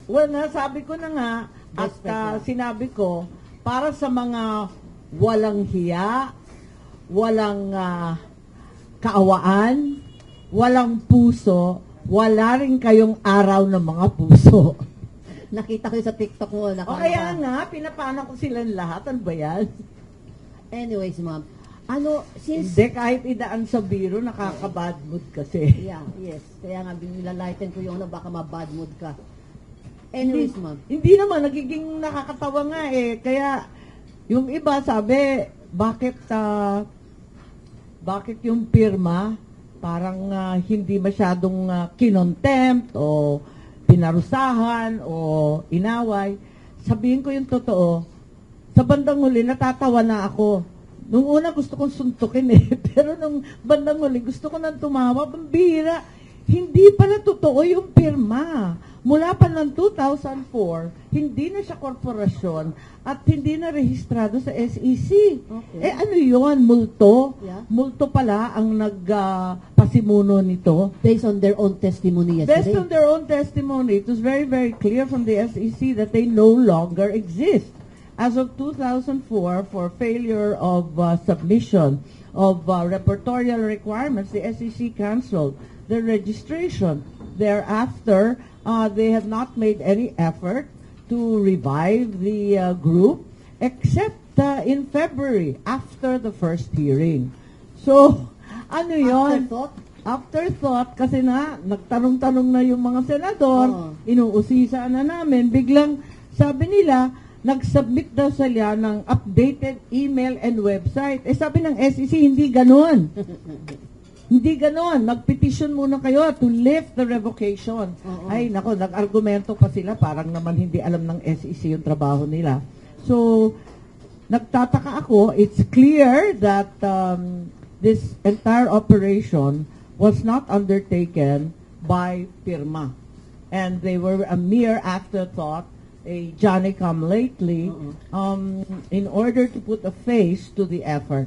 Well, nasabi ko na nga, at sinabi ko, para sa mga walang hiya, walang kaawaan, walang puso, wala rin kayong araw ng mga puso. Nakita ko yun sa TikTok mo. O kaya nga, pinapana ko silang lahat. Ano ba yan? Anyways, ma'am. Since... Hindi, kahit idaan sa biro, nakaka-bad mood kasi. Yeah, yes. Kaya nga, nilalighten ko yung baka ma-bad mood ka. Anyways, ma'am. Hindi naman, nagiging nakakatawa nga eh. Kaya, yung iba sabi, bakit yung pirma parang hindi masyadong kinontempt o pinarusahan o inaway. Sabihin ko yung totoo, sa bandang huli, natatawa na ako. Nung una gusto kong suntukin eh, pero nung bandang huli gusto ko nang tumawa, bambira. Hindi pala totoo yung pirma. Mula pa ng 2004, hindi na siya korporasyon at hindi na rehistrado sa SEC. Okay. Ano yun? Multo? Yeah. Multo pala ang nagpasimuno nito. Based on their own testimony yesterday. Based on their own testimony, it was very, very clear from the SEC that they no longer exist. As of 2004, for failure of submission of repertorial requirements, the SEC canceled the registration. Thereafter, they have not made any effort to revive the group, except in February, after the first hearing. So, ano yun? Afterthought? Afterthought, kasi nagtanong-tanong na yung mga senador, inuusisa na namin, biglang sabi nila, nag-submit daw sila ng updated email and website. Sabi ng SEC, hindi ganon. Hindi ganon. Mag-petition muna kayo to lift the revocation. Ay, nako, nag-argumento pa sila. Parang naman hindi alam ng SEC yung trabaho nila. So, nagtataka ako, it's clear that this entire operation was not undertaken by PIRMA. And they were a mere afterthought, a Johnny-come-lately, in order to put a face to the effort.